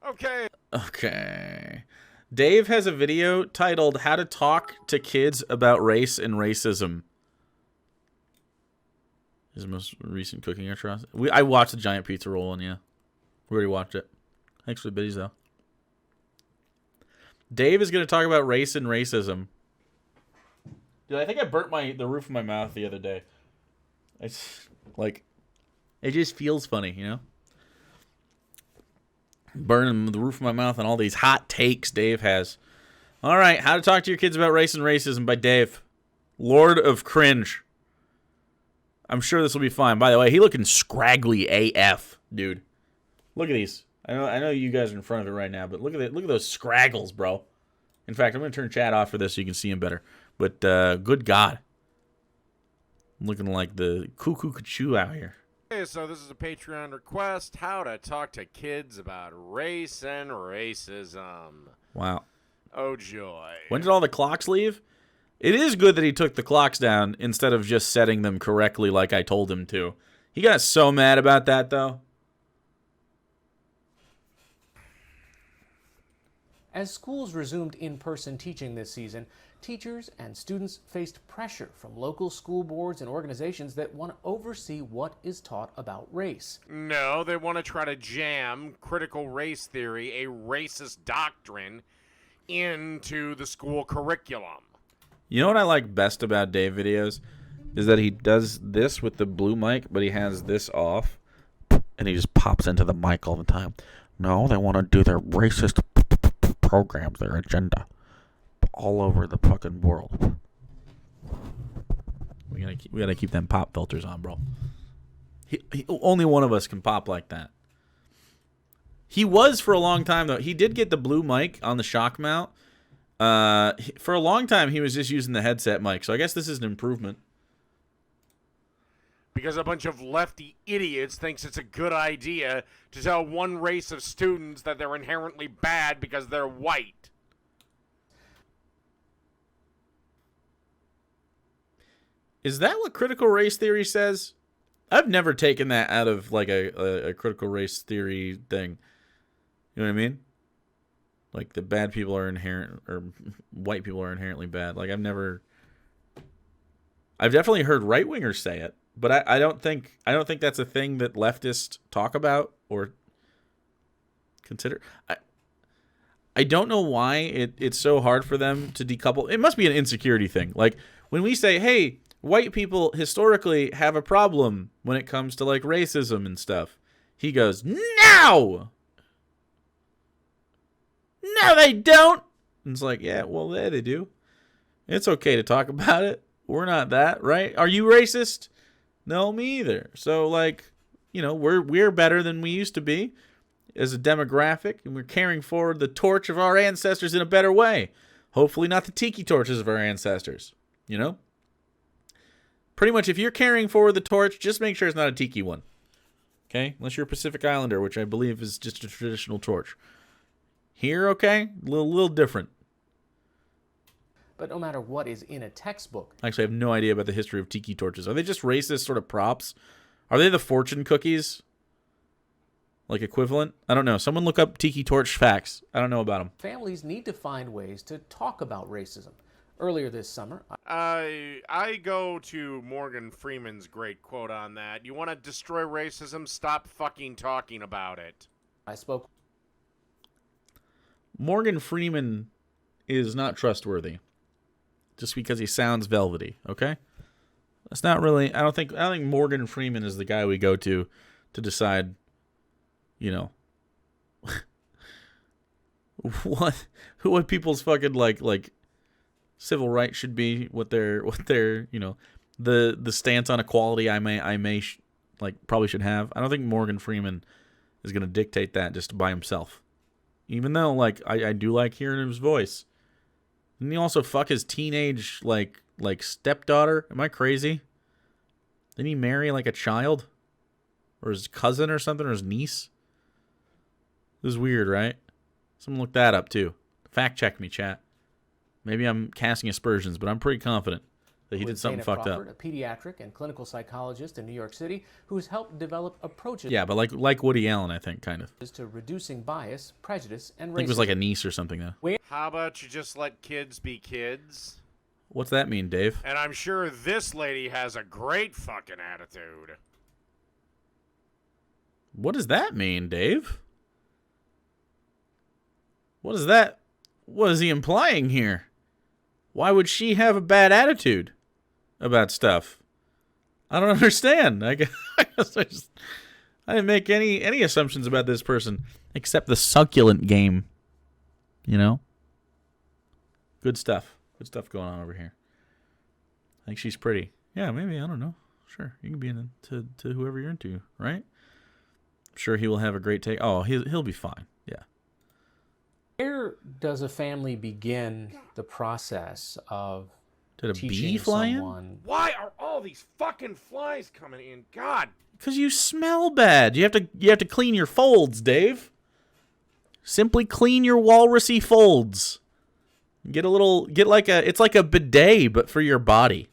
Okay. Okay. Dave has a video titled How to Talk to Kids About Race and Racism. His most recent cooking atrocity. I watched the giant pizza roll one, yeah. We already watched it. Thanks for the biddies, though. Dave is going to talk about race and racism. Dude, I think I burnt the roof of my mouth the other day. It's like, it just feels funny, you know? Burning the roof of my mouth and all these hot takes Dave has. All right, How to Talk to Your Kids About Race and Racism by Dave. Lord of Cringe. I'm sure this will be fine. By the way, he looking scraggly AF, dude. Look at these. I know you guys are in front of it right now, but look at it. Look at those scraggles, bro. In fact, I'm going to turn chat off for this so you can see him better. But good God. I'm looking like the cuckoo cuckoo out here. Okay, so this is a Patreon request. How to talk to kids about race and racism. Wow. Oh, joy. When did all the clocks leave? It is good that he took the clocks down instead of just setting them correctly like I told him to. He got so mad about that, though. As schools resumed in-person teaching this season, teachers and students faced pressure from local school boards and organizations that want to oversee what is taught about race. No, they want to try to jam critical race theory, a racist doctrine, into the school curriculum. You know what I like best about Dave videos? Is that he does this with the blue mic, but he has this off, and he just pops into the mic all the time. No, they want to do their racist programs, their agenda, all over the fucking world. We gotta keep them pop filters on, bro. Only one of us can pop like that. He was for a long time though. He did get the blue mic on the shock mount. For a long time, he was just using the headset mic. So I guess this is an improvement. Because a bunch of lefty idiots thinks it's a good idea to tell one race of students that they're inherently bad because they're white. Is that what critical race theory says? I've never taken that out of like a critical race theory thing. You know what I mean? Like the bad people are inherent, or white people are inherently bad. Like I've definitely heard right wingers say it. But I don't think that's a thing that leftists talk about or consider. I don't know why it's so hard for them to decouple. It must be an insecurity thing. Like when we say, hey, white people historically have a problem when it comes to like racism and stuff. He goes, no, they don't. And it's like, yeah, well, yeah, they do. It's okay to talk about it. We're not that, right? Are you racist? No, me either. So, like, you know, we're better than we used to be as a demographic, and we're carrying forward the torch of our ancestors in a better way. Hopefully not the tiki torches of our ancestors, you know? Pretty much, if you're carrying forward the torch, just make sure it's not a tiki one, okay? Unless you're a Pacific Islander, which I believe is just a traditional torch. Here, okay? A little different. But no matter what is in a textbook. Actually, I have no idea about the history of tiki torches. Are they just racist sort of props? Are they the fortune cookies? Like equivalent? I don't know. Someone look up tiki torch facts. I don't know about them. Families need to find ways to talk about racism. Earlier this summer, I go to Morgan Freeman's great quote on that. You want to destroy racism? Stop fucking talking about it. I spoke. Morgan Freeman is not trustworthy. Just because he sounds velvety, okay? That's not really. I don't think Morgan Freeman is the guy we go to decide, you know, what people's fucking like civil rights should be, what their you know, the stance on equality I may probably should have. I don't think Morgan Freeman is gonna dictate that just by himself. Even though like I do like hearing his voice. Didn't he also fuck his teenage, like stepdaughter? Am I crazy? Didn't he marry, like, a child? Or his cousin or something? Or his niece? This is weird, right? Someone look that up, too. Fact check me, chat. Maybe I'm casting aspersions, but I'm pretty confident. that he did with something Dana fucked Crawford, up. a pediatric and clinical psychologist in New York City who's helped develop approaches Yeah, but like Woody Allen, I think, kind of. to reducing bias, prejudice, and I racism. think it was like a niece or something, though. How about you just let kids be kids? What's that mean, Dave? And I'm sure this lady has a great fucking attitude. What does that mean, Dave? What is that? What is he implying here? Why would she have a bad attitude about stuff? I don't understand. I guess I didn't make any assumptions about this person except the succulent game. You know? Good stuff. Good stuff going on over here. I think she's pretty. Yeah, maybe. I don't know. Sure. You can be into whoever you're into, right? I'm sure he will have a great take. Oh, he'll be fine. Yeah. Where does a family begin the process of Did a teaching bee fly in? someone? Why are all these fucking flies coming in? God. Because you smell bad. You have to clean your folds, Dave. Simply clean your walrusy folds. It's like a bidet, but for your body.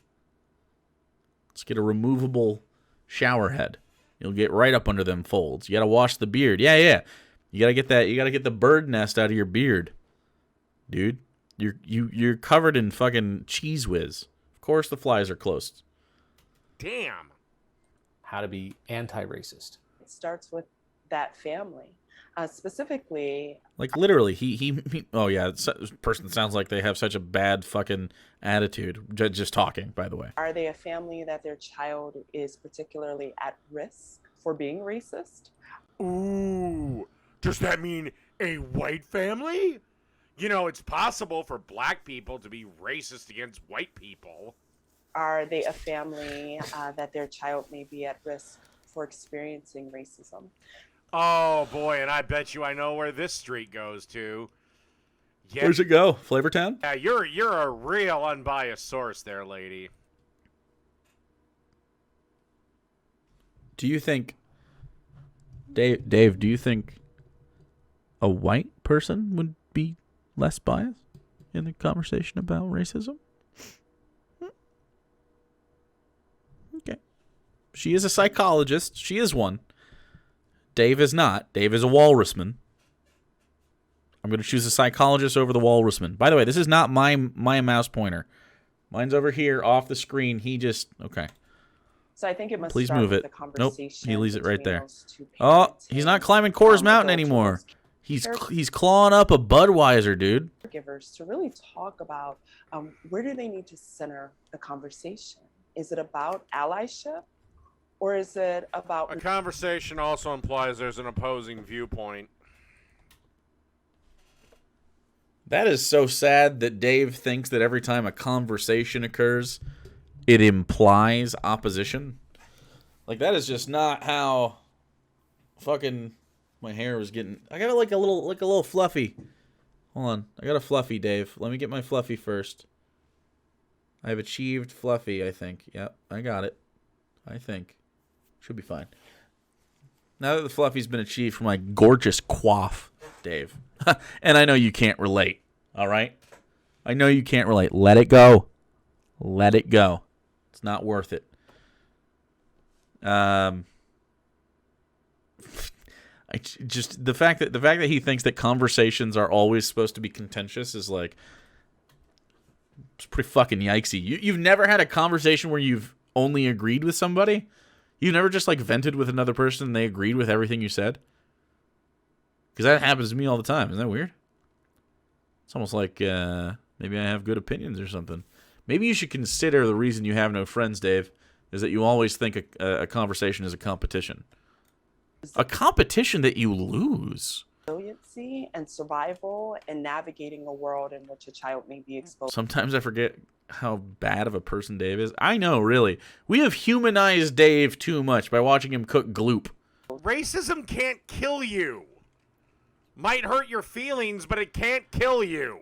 Let's get a removable shower head. You'll get right up under them folds. You gotta wash the beard. Yeah. You gotta get the bird nest out of your beard. Dude. You're covered in fucking cheese whiz. Of course the flies are close. Damn. How to be anti-racist. It starts with that family. Specifically, Like literally, he oh yeah, this person sounds like they have such a bad fucking attitude. Just talking, by the way. are they a family that their child is particularly at risk for being racist? Ooh. Does that mean a white family? You know, it's possible for black people to be racist against white people. Are they a family that their child may be at risk for experiencing racism? Oh boy, and I bet you I know where this street goes to. Yeah, Where's it go? Flavortown? yeah, you're a real unbiased source there, lady. Do you think, Dave? Do you think a white person would be less biased in the conversation about racism? Okay. She is a psychologist. She is one. Dave is not. Dave is a walrusman. I'm going to choose a psychologist over the walrusman. By the way, this is not my mouse pointer. Mine's over here off the screen. Okay. So I think it must Please start move with it. the Nope, conversation. he leaves it right between there. those two Oh, parents he's and, not climbing Coors Mountain adults anymore. or He's clawing up a Budweiser, dude. caregivers to really talk about where do they need to center the conversation? Is it about allyship, or is it about A conversation also implies there's an opposing viewpoint. That is so sad that Dave thinks that every time a conversation occurs, it implies opposition. Like, that is just not how fucking my hair was getting. I got it like a little fluffy. Hold on. I got a fluffy, Dave. Let me get my fluffy first. I've achieved fluffy, I think. Yep, I got it. I think. Should be fine. Now that the fluffy's been achieved for my gorgeous coif, Dave. And I know you can't relate, all right? I know you can't relate. Let it go. Let it go. It's not worth it. Just the fact that he thinks that conversations are always supposed to be contentious is like, it's pretty fucking yikesy. You've never had a conversation where you've only agreed with somebody? You've never just like vented with another person and they agreed with everything you said? Because that happens to me all the time. Isn't that weird? It's almost like maybe I have good opinions or something. Maybe you should consider the reason you have no friends, Dave, is that you always think a conversation is a competition. A competition that you lose. resiliency and survival and navigating a world in which a child may be exposed? Sometimes I forget how bad of a person Dave is. I know, really. We have humanized Dave too much by watching him cook gloop. Racism can't kill you. Might hurt your feelings, but it can't kill you.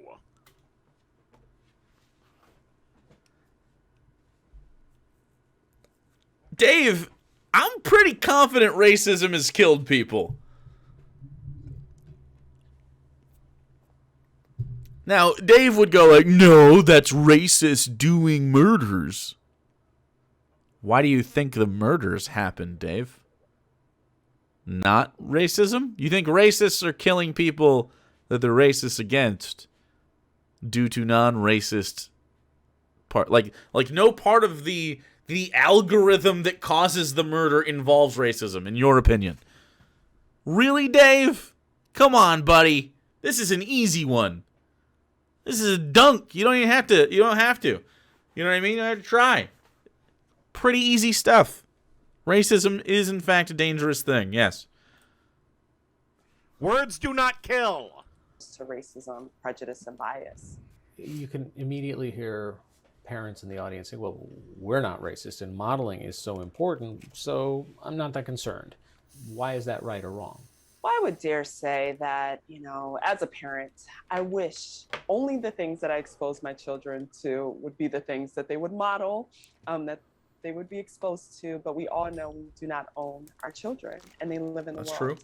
Dave, I'm pretty confident racism has killed people. Now, Dave would go like, no, that's racist doing murders. Why do you think the murders happened, Dave? Not racism? You think racists are killing people that they're racist against due to non-racist part? Like no part of the algorithm that causes the murder involves racism, in your opinion. Really, Dave? Come on, buddy. This is an easy one. This is a dunk. You don't even have to. You don't have to. You know what I mean? You don't have to try. Pretty easy stuff. Racism is, in fact, a dangerous thing. Yes. Words do not kill. To racism, prejudice, and bias. You can immediately hear parents in the audience say, well, we're not racist, and modeling is so important, so I'm not that concerned. Why is that right or wrong? Well, I would dare say that, as a parent, I wish only the things that I expose my children to would be the things that they would model, that they would be exposed to. But we all know we do not own our children, and they live in the world. That's true.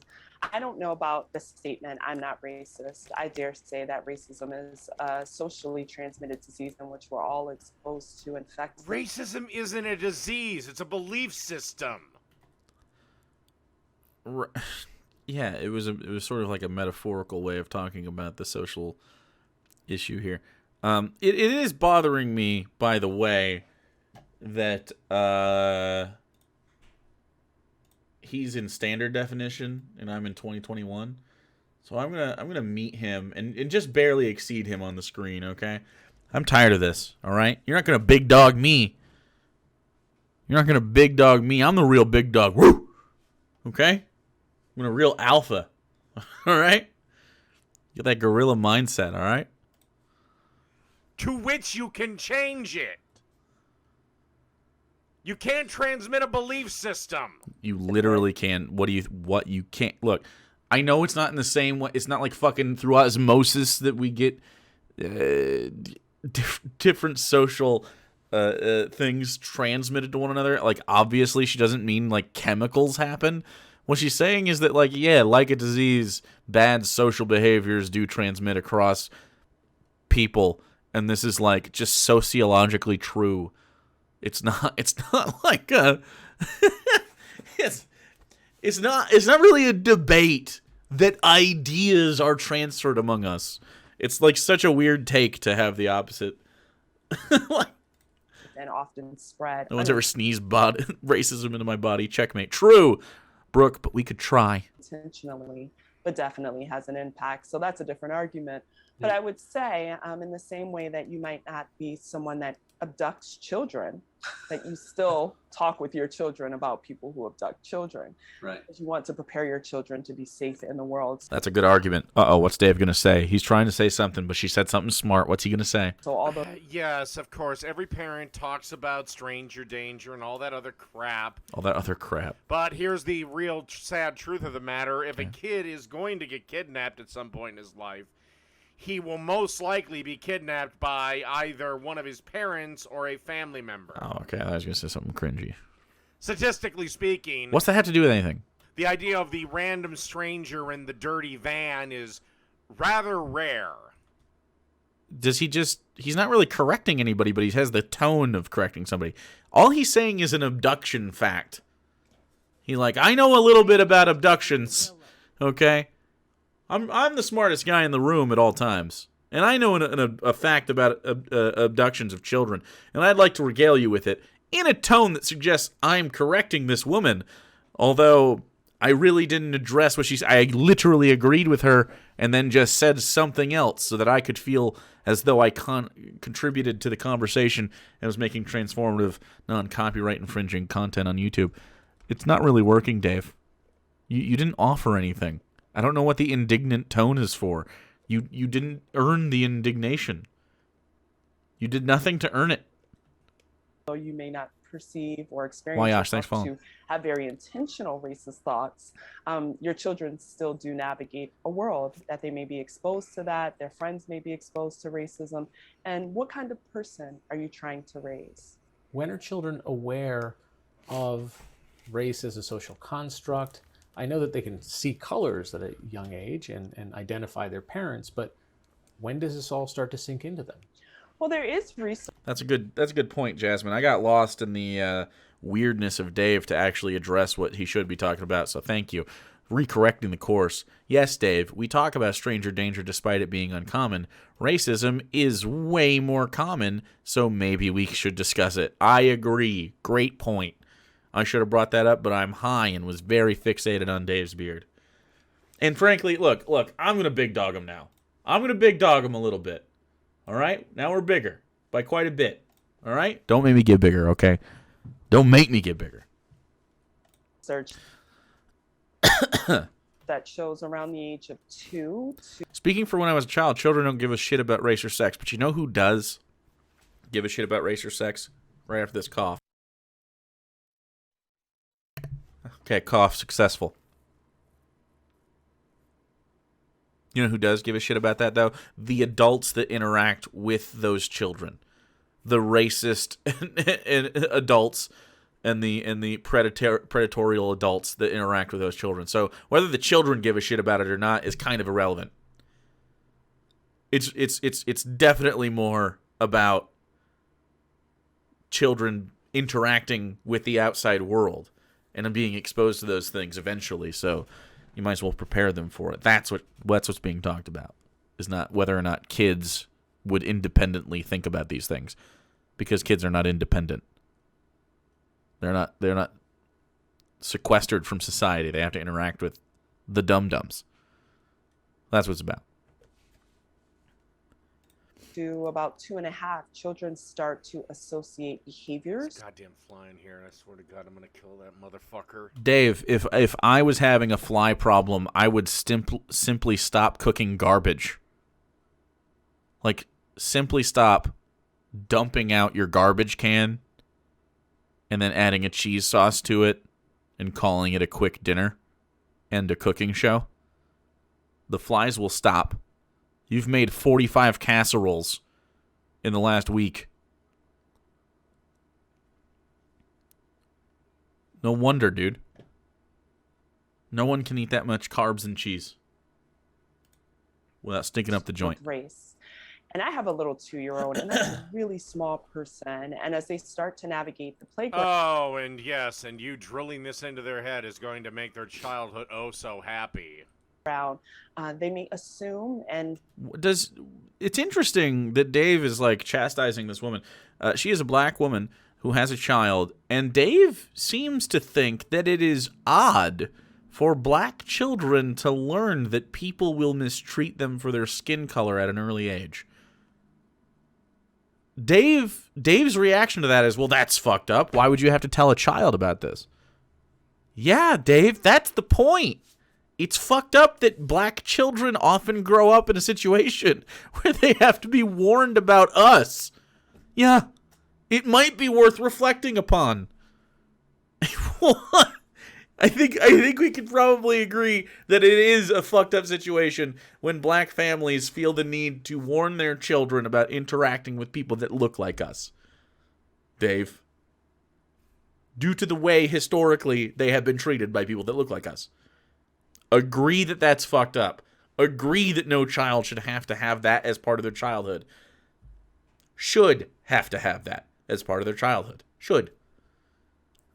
I don't know about the statement, I'm not racist. I dare say that racism is a socially transmitted disease in which we're all exposed to infect. Racism isn't a disease, it's a belief system. Yeah, it was sort of like a metaphorical way of talking about the social issue here. It is bothering me, by the way, that he's in standard definition and I'm in 2021. So I'm gonna meet him and just barely exceed him on the screen, okay? I'm tired of this, all right? You're not gonna big dog me. You're not gonna big dog me. I'm the real big dog. Woo! Okay? I'm a real alpha. All right? Get that gorilla mindset, all right? To which you can change it. You can't transmit a belief system. You literally can. What you can't. Look, I know it's not in the same way. It's not like fucking through osmosis that we get different social things transmitted to one another. Like, obviously, she doesn't mean like chemicals happen. What she's saying is that, like, yeah, like a disease, bad social behaviors do transmit across people, and this is like just sociologically true. It's not like a it's not really a debate that ideas are transferred among us. It's like such a weird take to have the opposite. Like, and often spread. No one's ever sneezed racism into my body. Checkmate. True, Brooke, but we could try. Intentionally, but definitely has an impact. So that's a different argument. But I would say, in the same way that you might not be someone that abducts children, that you still talk with your children about people who abduct children. Right. Because you want to prepare your children to be safe in the world. That's a good argument. Uh-oh, what's Dave going to say? He's trying to say something, but she said something smart. What's he going to say? So although Yes, of course, every parent talks about stranger danger and all that other crap. All that other crap. But here's the real sad truth of the matter. If a kid is going to get kidnapped at some point in his life, he will most likely be kidnapped by either one of his parents or a family member. Oh, okay. I was going to say something cringy. Statistically speaking, What's that have to do with anything? the idea of the random stranger in the dirty van is rather rare. Does he just... He's not really correcting anybody, but he has the tone of correcting somebody. All he's saying is an abduction fact. He's like, I know a little bit about abductions, okay? I'm the smartest guy in the room at all times. And I know a fact about abductions of children. And I'd like to regale you with it in a tone that suggests I'm correcting this woman. Although I really didn't address what she said. I literally agreed with her and then just said something else so that I could feel as though I contributed to the conversation and was making transformative, non-copyright infringing content on YouTube. It's not really working, Dave. You didn't offer anything. I don't know what the indignant tone is for. You didn't earn the indignation. You did nothing to earn it. though you may not perceive or experience Why, Yash, thanks for yourself following. to have very intentional racist thoughts, your children still do navigate a world that they may be exposed to that, their friends may be exposed to racism. And what kind of person are you trying to raise? When are children aware of race as a social construct? I know that they can see colors at a young age and identify their parents, but When does this all start to sink into them? Well, there is research. That's a good point, Jasmine. I got lost in the weirdness of Dave to actually address what he should be talking about, so thank you. Recorrecting the course. Yes, Dave, we talk about stranger danger despite it being uncommon. Racism is way more common, so maybe we should discuss it. I agree. Great point. I should have brought that up, but I'm high and was very fixated on Dave's beard. And frankly, look, I'm going to big dog him now. I'm going to big dog him a little bit. All right? Now we're bigger by quite a bit. All right? Don't make me get bigger, okay? Don't make me get bigger. Research that shows around the age of 2 to Speaking for when I was a child, children don't give a shit about race or sex. But you know who does give a shit about race or sex? Right after this cough. Okay, cough successful. You know who does give a shit about that, though? The adults that interact with those children. The racist adults and the predatorial adults that interact with those children. So whether the children give a shit about it or not is kind of irrelevant. It's definitely more about children interacting with the outside world and being exposed to those things eventually. So you might as well prepare them for it. That's what's being talked about. Is not whether or not kids would independently think about these things, because kids are not independent. They're not sequestered from society. They have to interact with the dum-dums. That's what it's about. To about 2.5, children start to associate behaviors. Goddamn fly in here, and I swear to God, I'm gonna kill that motherfucker. Dave, if I was having a fly problem, I would simply stop cooking garbage. Like, simply stop dumping out your garbage can and then adding a cheese sauce to it and calling it a quick dinner and a cooking show. The flies will stop. You've made 45 casseroles in the last week. No wonder, dude. No one can eat that much carbs and cheese without stinking up the joint. Race. And I have a little 2-year-old, and that's a really small person. And as they start to navigate the playground, Oh, and yes, and you drilling this into their head is going to make their childhood oh so happy. they may assume and It's interesting that Dave is like chastising this woman. She is a black woman who has a child, and Dave seems to think that it is odd for black children to learn that people will mistreat them for their skin color at an early age. Dave's reaction to that is, well, that's fucked up. Why would you have to tell a child about this? Yeah, Dave, that's the point. It's fucked up that black children often grow up in a situation where they have to be warned about us. Yeah, it might be worth reflecting upon. What? I think we could probably agree that it is a fucked up situation when black families feel the need to warn their children about interacting with people that look like us. Dave. Due to the way historically they have been treated by people that look like us. Agree that that's fucked up. Agree that no child should have to have that as part of their childhood. Should have to have that as part of their childhood. Should.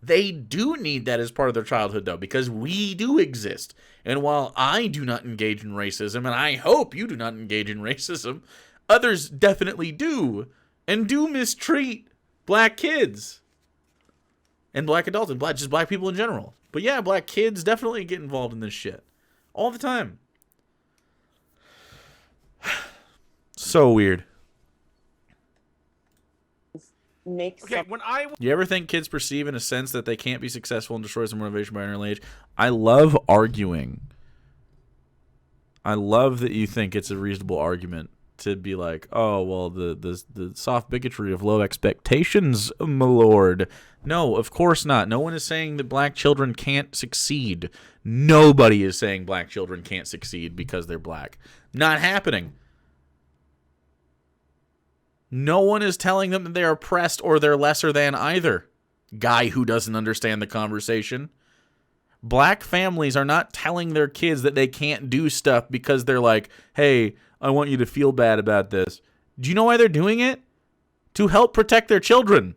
They do need that as part of their childhood, though, because we do exist. And while I do not engage in racism, and I hope you do not engage in racism, others definitely do, and do mistreat black kids. And black adults, and just black people in general. But yeah, black kids definitely get involved in this shit. All the time. So weird. You ever think kids perceive in a sense that they can't be successful and destroys their motivation by an early age? I love arguing. I love that you think it's a reasonable argument to be like, oh, well, the soft bigotry of low expectations, my lord. No, of course not. No one is saying that black children can't succeed. Nobody is saying black children can't succeed because they're black. Not happening. No one is telling them that they're oppressed or they're lesser than either. Guy who doesn't understand the conversation. Black families are not telling their kids that they can't do stuff because they're like, hey, I want you to feel bad about this. Do you know why they're doing it? To help protect their children.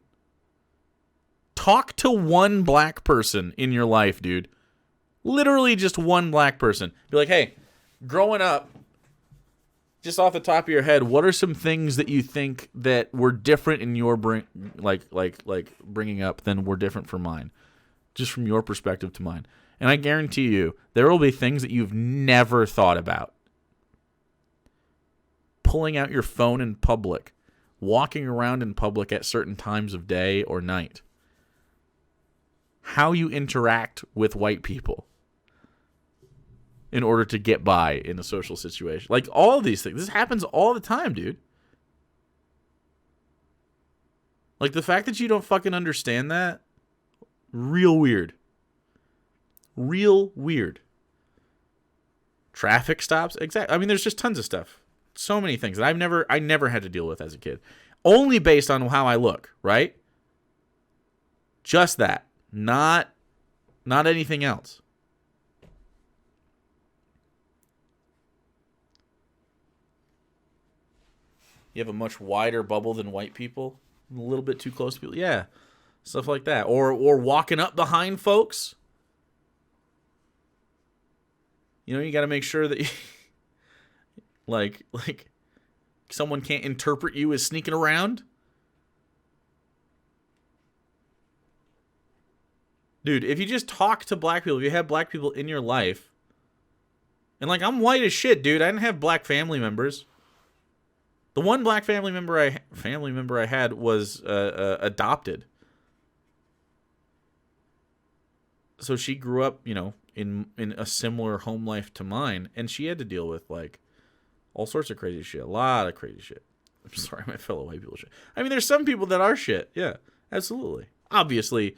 Talk to one black person in your life, dude. Literally just one black person. Be like, hey, growing up, just off the top of your head, what are some things that you think that were different in your bringing up than were different from mine? Just from your perspective to mine. And I guarantee you, there will be things that you've never thought about. Pulling out your phone in public, walking around in public at certain times of day or night. How you interact with white people in order to get by in a social situation. Like, all these things. This happens all the time, dude. Like, the fact that you don't fucking understand that, real weird. Real weird. Traffic stops, exactly. I mean, there's just tons of stuff. So many things that I never had to deal with as a kid. Only based on how I look, right? Just that. Not anything else. You have a much wider bubble than white people. A little bit too close to people. Yeah. Stuff like that. Or walking up behind folks. You know, you got to make sure that you, like someone can't interpret you as sneaking around. Dude, if you just talk to black people, if you have black people in your life, and like, I'm white as shit, dude. I didn't have black family members. The one black family member I had was adopted. So she grew up, you know, in a similar home life to mine, and she had to deal with like all sorts of crazy shit, a lot of crazy shit. I'm sorry, my fellow white people shit. I mean, there's some people that are shit. Yeah, absolutely. Obviously,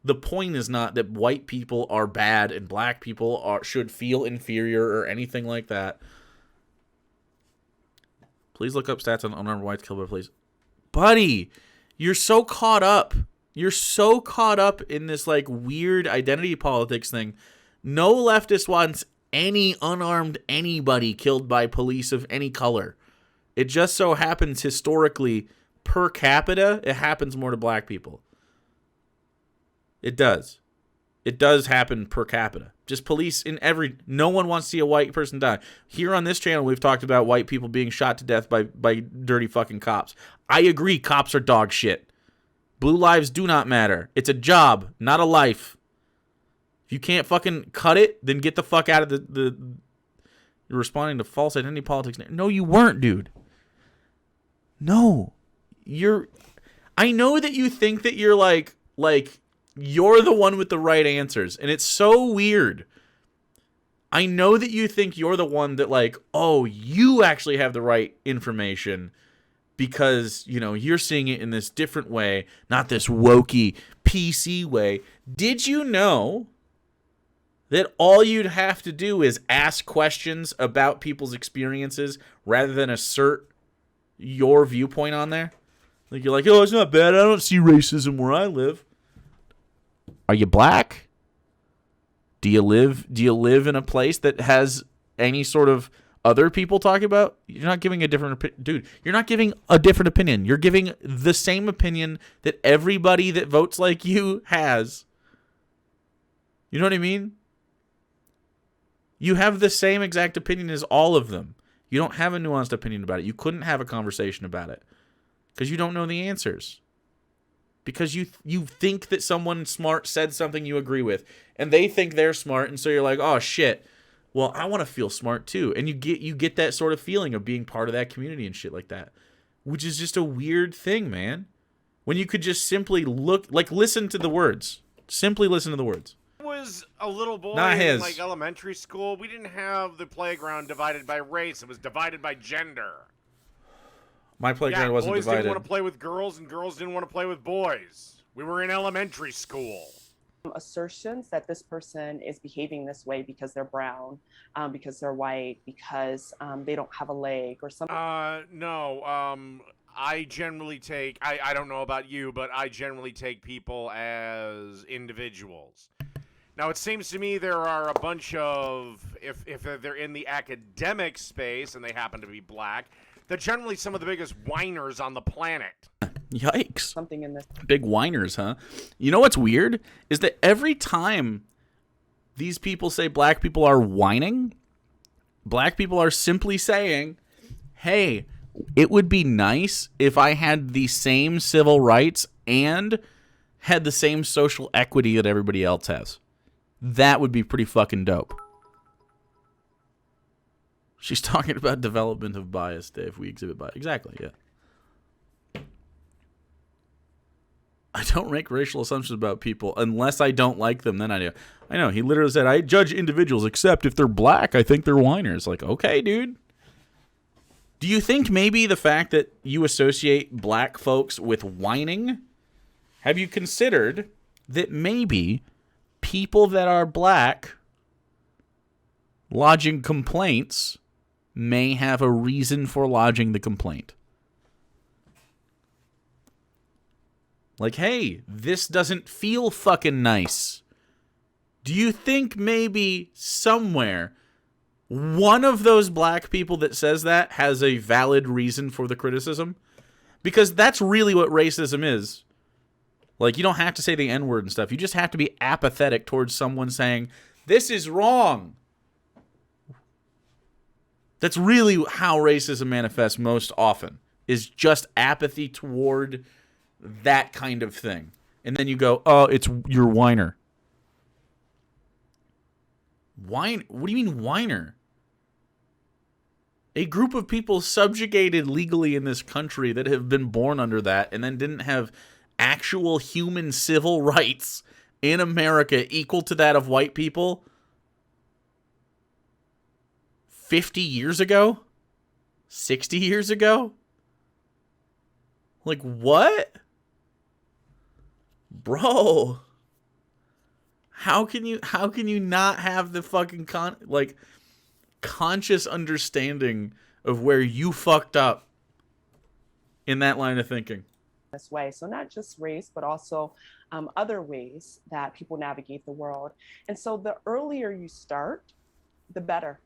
the point is not that white people are bad and black people should feel inferior or anything like that. Please look up stats on unarmed whites killed by police. Buddy, you're so caught up. You're so caught up in this like weird identity politics thing. No leftist wants any unarmed anybody killed by police of any color. It just so happens historically, per capita, it happens more to black people. It does. It does happen per capita. Just police in every... No one wants to see a white person die. Here on this channel, we've talked about white people being shot to death by dirty fucking cops. I agree, cops are dog shit. Blue lives do not matter. It's a job, not a life. If you can't fucking cut it, then get the fuck out of the You're responding to false identity politics. No, you weren't, dude. No. I know that you think that you're like... You're the one with the right answers, and it's so weird. I know that you think you're the one that like, oh, you actually have the right information because, you know, you're seeing it in this different way, not this wokey PC way. Did you know that all you'd have to do is ask questions about people's experiences rather than assert your viewpoint on there? Like, you're like, oh, it's not bad. I don't see racism where I live. Are you black? Do you live in a place that has any sort of other people talking about? You're not giving a different opinion. Dude, you're not giving a different opinion. You're giving the same opinion that everybody that votes like you has. You know what I mean? You have the same exact opinion as all of them. You don't have a nuanced opinion about it. You couldn't have a conversation about it because you don't know the answers. Because you think that someone smart said something you agree with, and they think they're smart, and so you're like, oh shit, well, I want to feel smart too, and you get that sort of feeling of being part of that community and shit like that, which is just a weird thing, man. When you could just simply listen to the words, simply listen to the words. I was a little boy Not his. in like elementary school. We didn't have the playground divided by race; it was divided by gender. My playground wasn't boys divided. didn't want to play with girls, and girls didn't want to play with boys. We were in elementary school. Assertions that this person is behaving this way because they're brown, because they're white, because they don't have a leg or something. No. I generally take, I don't know about you, but I generally take people as individuals. Now, it seems to me there are a bunch of, if they're in the academic space and they happen to be black, they're generally some of the biggest whiners on the planet. Yikes. Something in this. Big whiners, huh? You know what's weird? Is that every time these people say black people are whining, black people are simply saying, hey, it would be nice if I had the same civil rights and had the same social equity that everybody else has. That would be pretty fucking dope. She's talking about development of bias, Dave. We exhibit bias. Exactly, yeah. I don't make racial assumptions about people unless I don't like them. Then I do. I know. He literally said, I judge individuals except if they're black, I think they're whiners. Like, okay, dude. Do you think maybe the fact that you associate black folks with whining, have you considered that maybe people that are black lodging complaints may have a reason for lodging the complaint? Like, hey, this doesn't feel fucking nice. Do you think maybe somewhere one of those black people that says that has a valid reason for the criticism? Because that's really what racism is. Like, you don't have to say the N-word and stuff. You just have to be apathetic towards someone saying, this is wrong. That's really how racism manifests most often, is just apathy toward that kind of thing. And then you go, oh, you're whiner. What do you mean whiner? A group of people subjugated legally in this country that have been born under that and then didn't have actual human civil rights in America equal to that of white people 50 years ago? 60 years ago? Like, what? Bro. How can you not have the fucking conscious understanding of where you fucked up in that line of thinking? This way. So not just race, but also other ways that people navigate the world. And so the earlier you start, the better.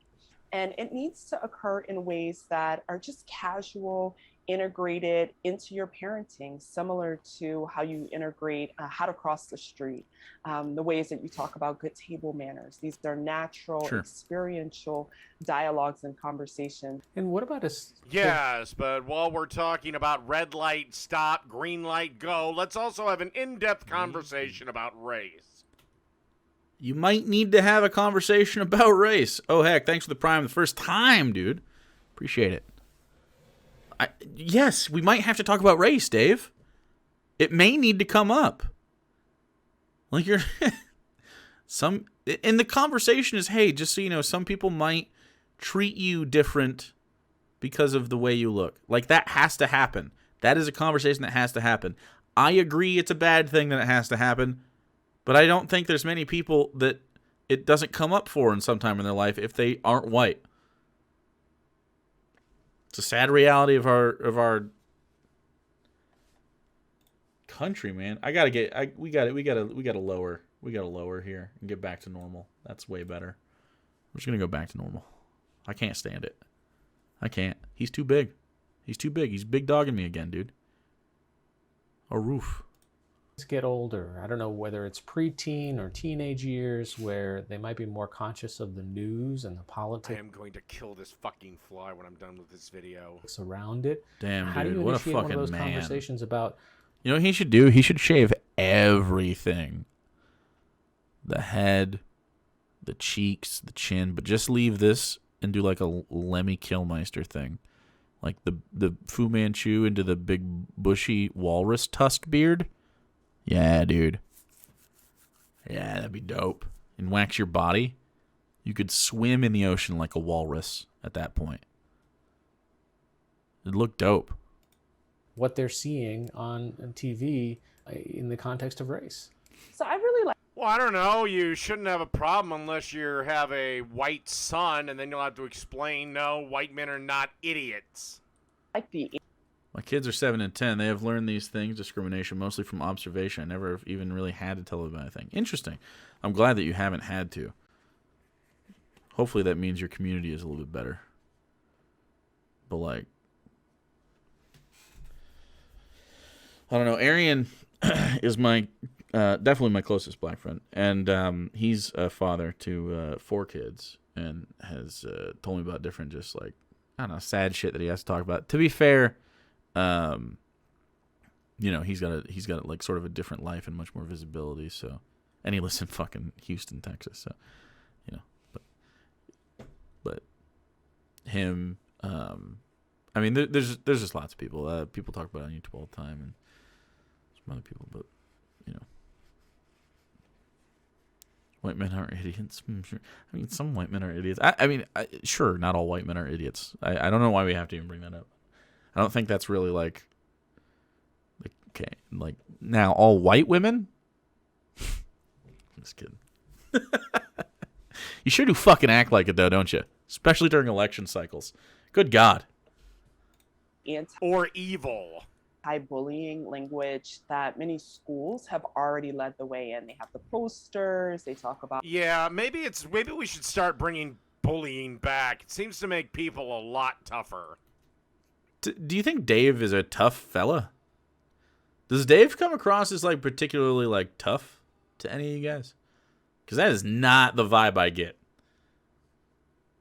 And it needs to occur in ways that are just casual, integrated into your parenting, similar to how you integrate how to cross the street, the ways that you talk about good table manners. These are natural, Sure. experiential dialogues and conversations. And what about Yes, but while we're talking about red light, stop, green light, go, let's also have an in-depth conversation about race. You might need to have a conversation about race. Oh, heck, thanks for the prime the first time, dude. Appreciate it. Yes, we might have to talk about race, Dave. It may need to come up. Like, you're... And the conversation is, hey, just so you know, some people might treat you different because of the way you look. Like, that has to happen. That is a conversation that has to happen. I agree it's a bad thing that it has to happen, but I don't think there's many people that it doesn't come up for in some time in their life if they aren't white. It's a sad reality of our country, man. We gotta lower here and get back to normal. That's way better. I'm just gonna go back to normal. I can't stand it. I can't. He's too big. He's big dogging me again, dude. A roof. get older? I don't know whether it's preteen or teenage years where they might be more conscious of the news and the I politics am going to kill this fucking fly when I'm done with this video. around it. Damn, How do dude, you what a initiate one fucking of those man. conversations about You know what he should do? He should shave everything. The head, the cheeks, the chin, but just leave this and do like a Lemmy Kilmister thing. Like the Fu Manchu into the big bushy walrus tusk beard. Yeah, dude. Yeah, that'd be dope. And wax your body. You could swim in the ocean like a walrus at that point. It'd look dope. what they're seeing on TV in the context of race? So I really like Well, I don't know. You shouldn't have a problem unless you have a white son, and then you'll have to explain, no, white men are not idiots. the My kids are 7 and 10. They have learned these things, discrimination, mostly from observation. I never have even really had to tell them anything. Interesting. I'm glad that you haven't had to. Hopefully that means your community is a little bit better. But, like, I don't know. Arian is my definitely my closest black friend. And he's a father to 4 kids and has told me about different just, like, I don't know, sad shit that he has to talk about. To be fair, you know, he's got like sort of a different life and much more visibility. So, and he lives in fucking Houston, Texas. So, you know, but him, I mean, there's just lots of people. People talk about it on YouTube all the time, and some other people. But you know, white men aren't idiots. Sure. I mean, some white men are idiots. I mean, sure, not all white men are idiots. I don't know why we have to even bring that up. I don't think that's really like okay, like now all white women. I'm just kidding. You sure do fucking act like it though, don't you? Especially during election cycles. Good God. Or evil. Bullying language that many schools have already led the way in. They have the posters. They talk about. Yeah, maybe we should start bringing bullying back. It seems to make people a lot tougher. Do you think Dave is a tough fella? Does Dave come across as like particularly like tough to any of you guys? Because that is not the vibe I get.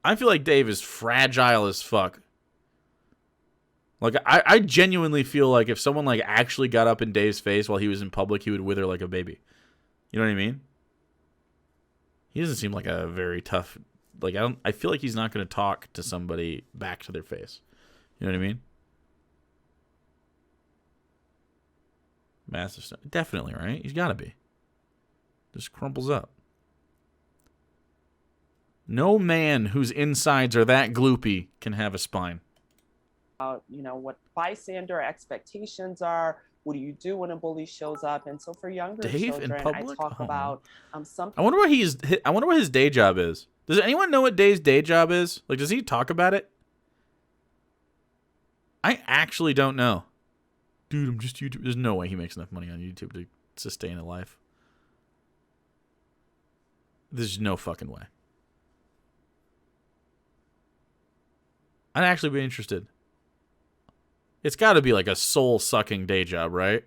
I feel like Dave is fragile as fuck. Like I genuinely feel like if someone like actually got up in Dave's face while he was in public, he would wither like a baby. You know what I mean? He doesn't seem like a very tough. Like I feel like he's not going to talk to somebody back to their face. You know what I mean? Massive stuff. Definitely, right? He's got to be. Just crumples up. No man whose insides are that gloopy can have a spine. You know, what bystander expectations are. What do you do when a bully shows up? And so for younger Dave children, in public? I talk about some. I wonder what his day job is. Does anyone know what Dave's day job is? Like, does he talk about it? I actually don't know. Dude, I'm just YouTube. There's no way he makes enough money on YouTube to sustain a life. There's no fucking way. I'd actually be interested. It's got to be like a soul-sucking day job, right?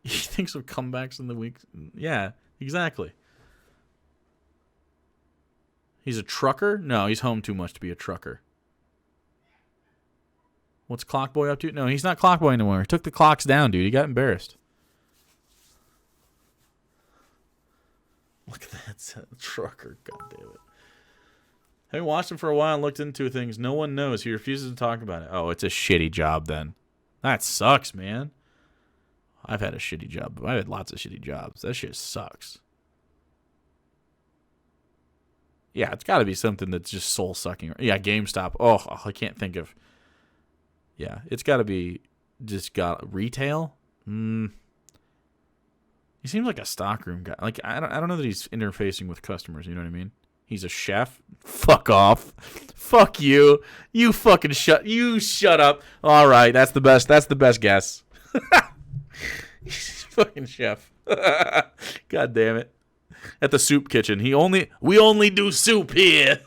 He thinks of comebacks in the week. Yeah, exactly. He's a trucker? No, he's home too much to be a trucker. What's Clockboy up to? No, he's not Clockboy anymore. He took the clocks down, dude. He got embarrassed. Look at that trucker. God damn it. Having watched him for a while and looked into things no one knows. He refuses to talk about it. Oh, it's a shitty job then. That sucks, man. I've had a shitty job. I've had lots of shitty jobs. That shit sucks. Yeah, it's got to be something that's just soul-sucking. Yeah, GameStop. Oh, I can't think of. Yeah, it's got to be just got retail. He seems like a stockroom guy. Like I don't know that he's interfacing with customers. You know what I mean? He's a chef. Fuck off. Fuck you. You fucking shut up. All right, that's the best. That's the best guess. He's a fucking chef. God damn it. At the soup kitchen. We only do soup here.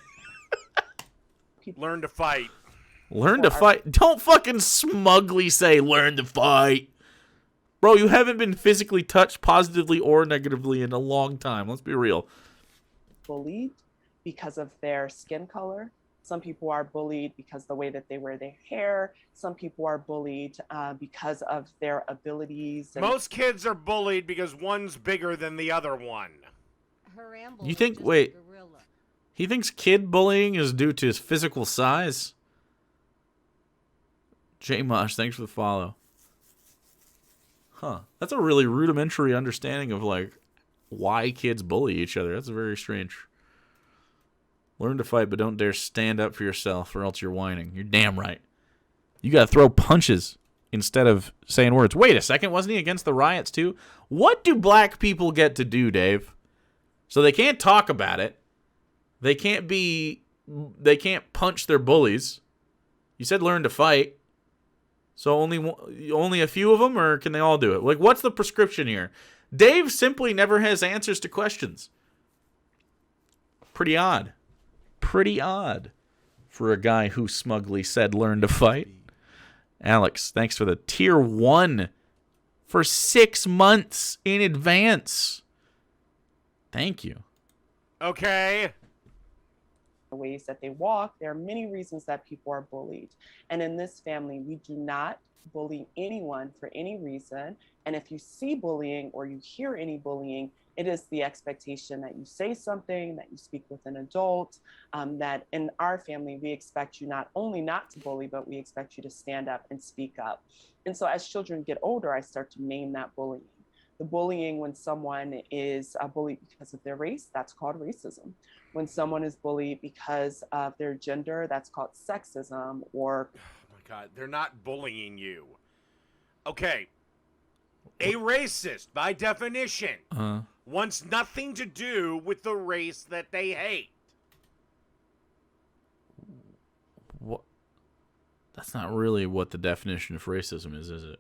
Learn to fight. Learn to fight. Don't fucking smugly say learn to fight. Bro, you haven't been physically touched positively or negatively in a long time. Let's be real. Bullied because of their skin color. Some people are bullied because of the way that they wear their hair. Some people are bullied because of their abilities. Most kids are bullied because one's bigger than the other one. You think, wait, he thinks kid bullying is due to his physical size? J Mosh, thanks for the follow. Huh. That's a really rudimentary understanding of, like, why kids bully each other. That's very strange. Learn to fight, but don't dare stand up for yourself or else you're whining. You're damn right. You gotta throw punches instead of saying words. Wait a second, wasn't he against the riots too? What do black people get to do, Dave? So they can't talk about it. They can't punch their bullies. You said learn to fight. So only a few of them, or can they all do it? Like, what's the prescription here? Dave simply never has answers to questions. Pretty odd. Pretty odd for a guy who smugly said learn to fight. Alex, thanks for the tier 1 for 6 months in advance. Thank you. Okay. The ways that they walk, there are many reasons that people are bullied. And in this family, we do not bully anyone for any reason. And if you see bullying or you hear any bullying, it is the expectation that you say something, that you speak with an adult, that in our family, we expect you not only not to bully, but we expect you to stand up and speak up. And so as children get older, I start to name that bullying. The bullying when someone is bullied because of their race, that's called racism. When someone is bullied because of their gender, that's called sexism or... Oh my God, they're not bullying you. Okay. A racist, by definition, wants nothing to do with the race that they hate. What? That's not really what the definition of racism is it?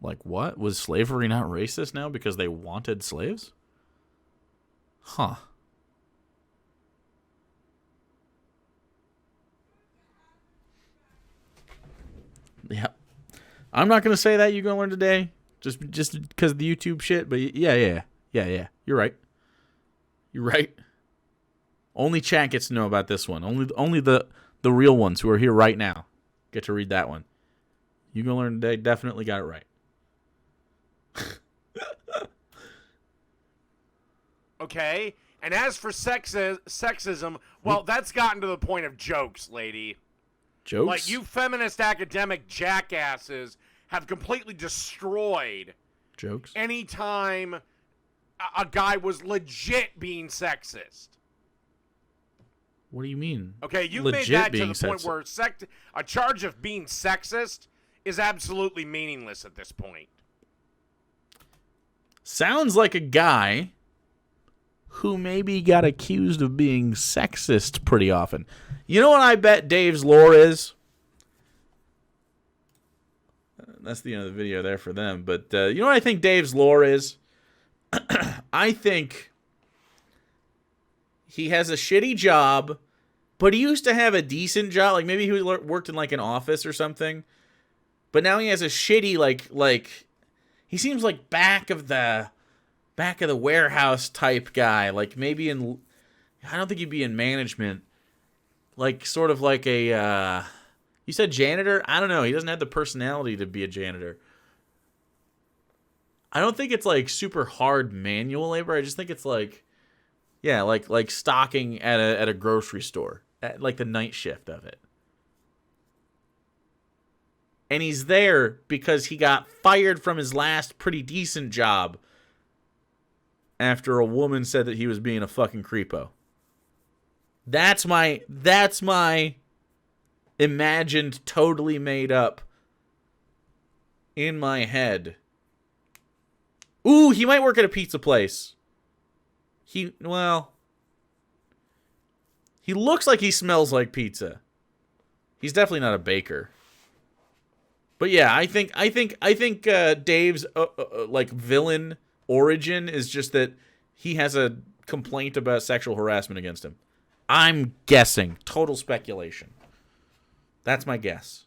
Like, what? Was slavery not racist now because they wanted slaves? Huh. Yeah. I'm not going to say that you're going to learn today. Just because of the YouTube shit. But yeah. You're right. You're right. Only chat gets to know about this one. Only the real ones who are here right now get to read that one. You going to learn today. Definitely got it right. Okay, and as for sexism, well, that's gotten to the point of jokes, lady. Jokes? Like, you feminist academic jackasses have completely destroyed Jokes? anytime a guy was legit being sexist. What do you mean? Okay, you've Legit made that to being the point sexist. where a charge of being sexist is absolutely meaningless at this point. Sounds like a guy who maybe got accused of being sexist pretty often. You know what I bet Dave's lore is? That's the end of the video there for them. But you know what I think Dave's lore is? I think he has a shitty job, but he used to have a decent job. Like maybe he worked in like an office or something. But now he has a shitty like he seems like back of the warehouse type guy. Like maybe I don't think he'd be in management. Like sort of like a you said janitor? I don't know. He doesn't have the personality to be a janitor. I don't think it's like super hard manual labor. I just think it's like like stocking at a grocery store. Like the night shift of it. And he's there because he got fired from his last pretty decent job after a woman said that he was being a fucking creepo. That's my imagined, totally made up in my head. Ooh, he might work at a pizza place. He looks like he smells like pizza. He's definitely not a baker. But yeah, I think Dave's like villain origin is just that he has a complaint about sexual harassment against him. I'm guessing. Total speculation. That's my guess.